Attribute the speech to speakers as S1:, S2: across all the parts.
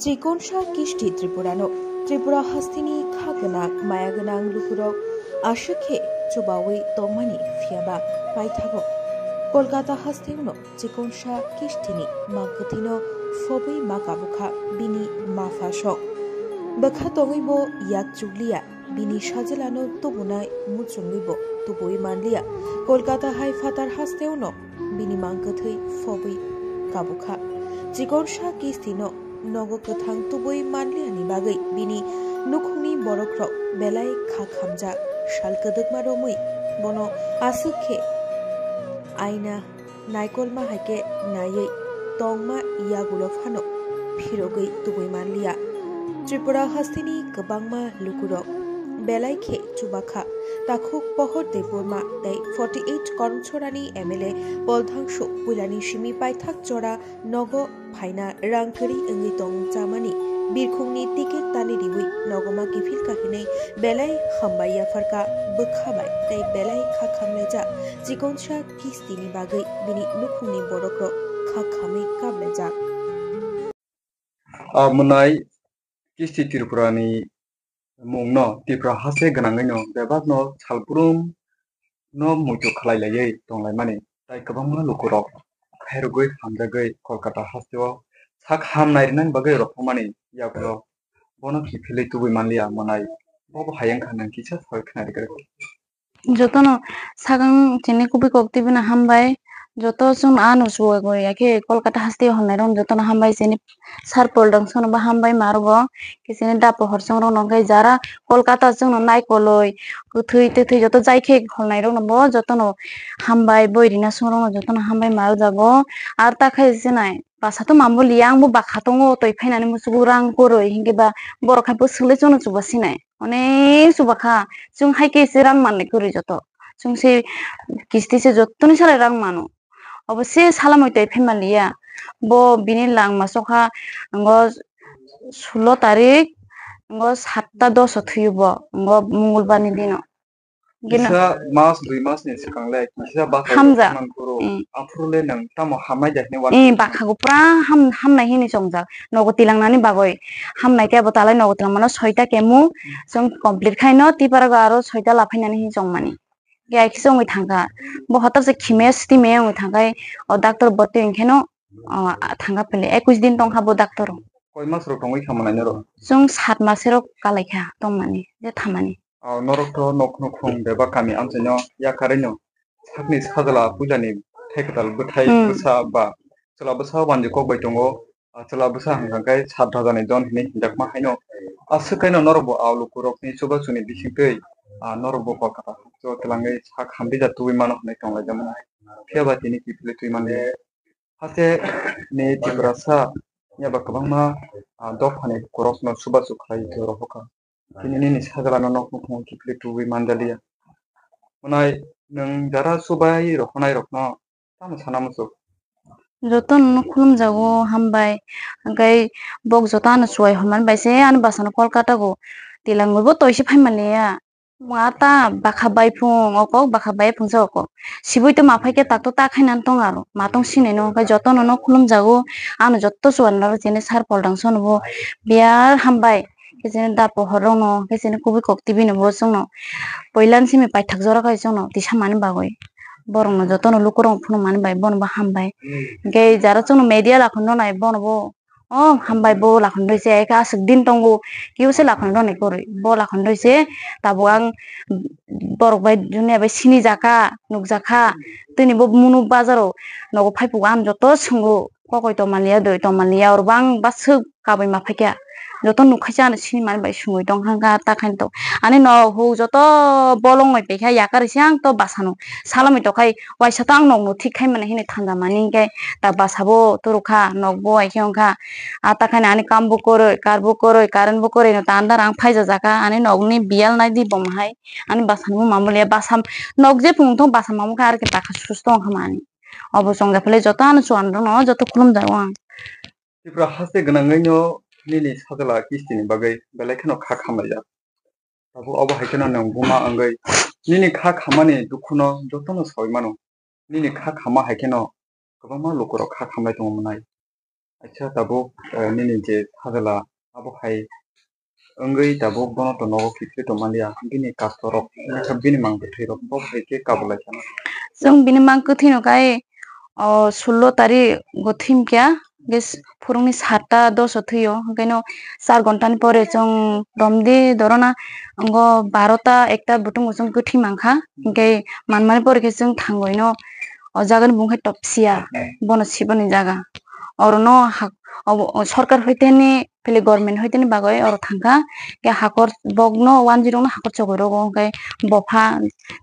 S1: Chikonsa kishti Tripurano, Tripura hastini khagana, mayaganang lukuro, ashake, chubawi tomani, fiaba, paithago. Kolkata hastino, Chikonsa kishtini, magathino, fobi makabuka, bini mafasho. Bakha tongibo yak chuglia, bini shajalano tubunai muchungibo, tubui manlia. Kolkata hai fatar hasteuno, bini mangathi fobi kabuka. Chikonsa kistino, Nogo Kathang Tubui Manliani Bagai Bini Nukuni Borokro Belai Kakhamja Shalkaduk Maromui Bono Asuke Aina Naikolma Hake Naye Tongma Yagulofano Pirogai Tubui Manlia Tripura Hastini Kabangma Lukuro Belai Ke Chubaka Takuk Pohor Depurma Dai 48 Kormchorani MLA Bolthangshu Pulani Shimi Paithak Chora Nogo Phaina Rangkari Engitong Chamani Birkhungni Tiket Tani Riwi Nogoma Kifil Kahine Belai Hambaya Farka Bukhabai Dai Belai Khakhamleja Chikonsa Kistini Bagai Bini Nukhungni Borokro Khakhame Kableja
S2: Munai Kisti Tirpurani Mungno Tipra Hase Ganangino Bebagno Chalpurum No Mutu Kalai Tonglai Mani Tai Kabama Lukurok Herugui Hamdagai Kolkata Hastio Sak Ham Nainan Bagai Rokomani Yakro Bono Kipili to Manlia Monai Bob Hayankan and Kisha for Connecticut.
S3: Jotono sagang chini kubi kokti bina hambai joto sum anu suwe go yake Kolkata hasti honairon jotono hambai chini sar poldong sono ba hambai marugo kisini dapo horsong rong nongkai jara Kolkata sung no nai koloi kuthui tethui joto jaike holnairong no bo jotono hambai boirina sung rong jotono hambai maru jago ar ta khai sinai pasato mambo liang bo bakatongo toi phainani musugu rang koroi hinge ba borok khai bo sule chono chuba sinai অনেক সুবাখা जों हाइके एसे रां माननाय करि जत जों से किस्तिसे जत्तनि सालाय रां मानो अबसे सालामयताय फेमालिया ब बिनि लां मासखा अंग 16 तारिख अंग 7 ता 10 थुयुब अंग मंगलबारनि दिनाव
S2: Kisa mas 2 mas ni sekanglek kisa bakal nangkuro afrule nang tamo hamai jakne wat
S3: bakago pra hamnai hini songjak nogo tilangnani bagoi hamnai te abo talai nogo tilang mano 6 ta kemu जों complete khaino tiparago aro 6 ta laphainani hi jongmani gai kisongoi thangka bo hotar se khime sti me ongoi thangkai o doctor botte inkheno thangka pele 21 din tongkha bo doctor
S2: koi mas ro tongoi khamanai nero
S3: जों 7 masero kalaikha tongmani je thamani
S2: norokto noknokong beba kami amseno yakarino sakni sajala pujani thekatal buthai busa ba chela busa banju kok bai tongo chela busa hangkai 7 jani don hini jakma haino asukaino norobo awlu kurokni chuba chuni bisingtei norobo kolkata so telangai sak hambi jatui mano hanai tonglai jamana phiaba tini kipile tui mane hase ne tibrasa yaba kabangma dofhani korosno chuba chukhai toro hoka Kini sajalana noknokong kipli tuwi mandalia. Munai nang jara subai rokonai rokno tamo sanamuso.
S3: Joton no khulum jago hambai gai bok jotana suai homan baise an basana Kolkata go tilango bo toisi phaimaleya mata bakabai phung okok bakabai phung joko sibui to mafaike tato ta khainan tong aro matong sine no gai joton no khulum jago anu jotto suan ro jene sar poldang son bo biar hambai kesene dapo horong no kesene kubi kokti bino bo songno poilan simi paithak jora kai songno tisa mani bagoi borong no jotono lukurong phunu mani bai bon ba hambai ge jara chungno media lakhon no nai bon bo hambai bo lakhon roise ka asuk din tongo kiuse lakhon ro nai kori bo lakhon roise tabo ang borok bai dunia bai sini jaka nukjaka tini bo munu bazaro nogo phaipu am joto sungo kokoi to malia doi to malia orbang basuk kabai maphaikia joto nukhaisa ani sini mani bai sungoi tong hangka ta khain to ani no hu joto bolongoi pekha yakar siang to basano salami to khai waisa tang nog no thik khai mane hine thanda mani ke ta basabo turukha nogbo aikhongkha ata khain ani kambo koroi karbo koroi karen bo koroi no tanda rang phaija jaka ani nogni bial nai di bomhai ani basamo mamule basam nogje pungthong basam mamukha ar ke takha susto khamani obo songja phele joto anu suan no joto khulum jago
S2: Tipra hase ganangai no nini sajala kistini bagai belaikano kha khamaya. Tabu obo haikeno nang buma angai nini kha khamani dukhuno jotono soimano nini kha khama haikeno kabama lokoro kha khamai tongmunai Acha tabuk nini je sajala abo hai enggai tabuk bono to nogo kifli to malia bini kastorok naka bini mang bethi rok bo hai ke kabulai sana.
S3: जों बिनि मांखो थैनो गाय 16 तारिख गथिम क्या gas फुरुंनि 7टा 10 थैयो ओंखायनो 4 घन्टानि परे जों रमदि दरना अंगो 12टा 1टा बुथुम जों गथि मांखा ओंखाय मानमानि परे के जों थांगयनो जागोन बुंखाय टपसिया बन सिबनि जागा अरनो सरकार हयतेनि पेले गवर्नमेंट हयतेनि बागय और थांखा के हाखर बगनो 10 नो हाखर चगरो ओंखाय बफा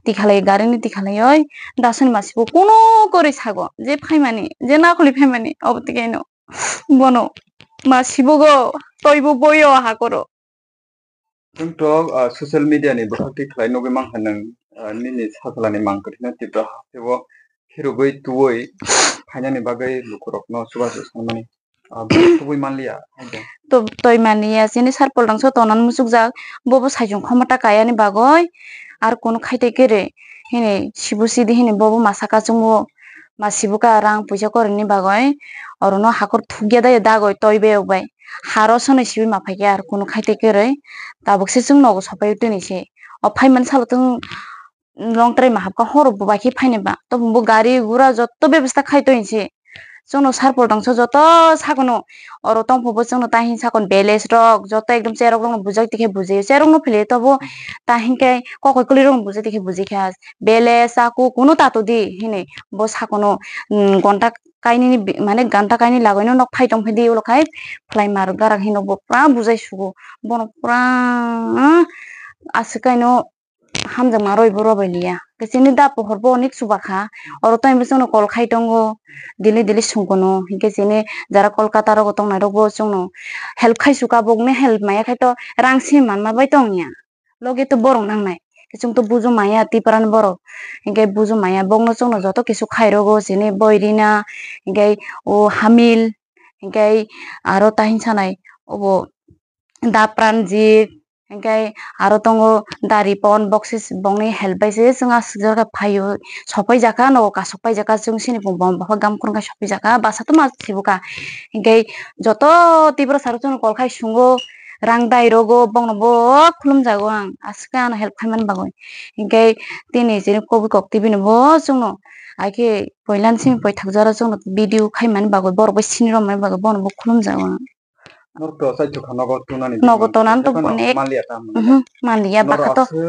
S3: तिखालाय गारिनि तिखालाय ओय दासन मासिबो कोनो करे सागो जे फाइमानि जे नाखलि फाइमानि अबतिकेनो बनो मासिबो गो तयबो बयो हाकरो
S2: जों तो ससियेल मीडिया नि बखति खलाय नगे mang hanang nini sajala ni mang kathina tibra hebo khirugoi tuoi फाइनानि बागै लुखरक न सुबास सानमानि बखौबो मानलिया
S3: तो तयमानिया जेने सारपल दांसो तनान मुसुक जा बबो साइजों खमता कायानि बागय आर कोनो खाइते केरे हिने सिबुसिदि हिने बबो मासाका जोंबो मासिबुका रां पैसा करनि बागय अरनो हाखर थुगिया दाय दागय तयबे उबाय हारो सने सिबि माफाइके आर कोनो खाइते केरे ताबुकसे जों नगो सफाय तनिसे अ फाइमान सालतों लंग ट्राइम हाबका हर बाकी फाइनेबा तो बो गाड़ी गुरा जत्तो व्यवस्था खाइतो इसे जोंनो सारपल दांसो जतो सागनो और तंफबो जोंनो ताहिन सागन बेलेस रक जतो एकदम चेरक रंग बुजाक तिखे बुजे चेरक न फिले तबो ताहिनके ककय कलि रंग बुजे तिखे बुजे खास बेलेस साकु कोनो तातो दि हिने बो सागनो घंटा काइनि माने घंटा काइनि लागयनो न फाइतं फेदि उलखाय फ्लाइ मार गारा हिनो बो प्रा बुजाय सुगो बन प्रा आसकाइनो हामजा मारय बरबायलिया केसेनि दापो हरबो अनेक सुबाखा और टाइम जोंनो कल खाइतंगो दिल्ली दिल्ली सुंगनो केसेनि जारा कलकाता रग तंनाय रगबो जोंनो हेल्प खाइसुका बगने हेल्प माया खायतो रांसि मानमा बायतंनिया लगे तो बरं नांनाय जों तो बुजु माया तिपरान बर इंगे बुजु माया बगनो जोंनो जतो केसु खाइरगो जेने बयरिना इंगे ओ हामिल इंगे आरो ताहिन सानाय ओबो दाप्रानजित इंगे आरो तंगो दारिपन बक्सिस बंनि हेल्प बायसे जोंहा जगा फायो सफाय जाका न का सफाय जाका जों सिनि बम बहा गाम खरंगा सफाय जाका बासाथ मासिबुका इंगे जतो तिब्र सारो जों कल खाइ सुंगो रां दाइरगो बंनबो खुलुम जागो आं आसका आन हेल्प खायमान बागय इंगे तिनि जेने कबि कक्ति बिनबो जोंनो आइके पयलानसिं पय थागजारा जोंनो भिडिअ खायमान बागय बरबो सिनि रमान बागय बनबो खुलुम जागो आं
S2: Norto saito khanago tunani
S3: नगद नान तो अनेक
S2: malia ta
S3: Mallya
S2: noro
S3: बाखाथ
S2: asu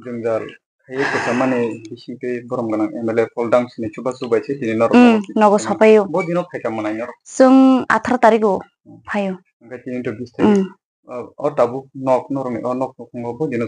S2: jengjar haye kesa mane bisingke borom ganang MLA Foldang sini coba subai sih tini noro
S3: नगद सफायो
S2: bo dino phaika manai noro
S3: जों 18 तारिखआव फायो
S2: angka tini to bis thai or tabu nok noro ni nok bo dino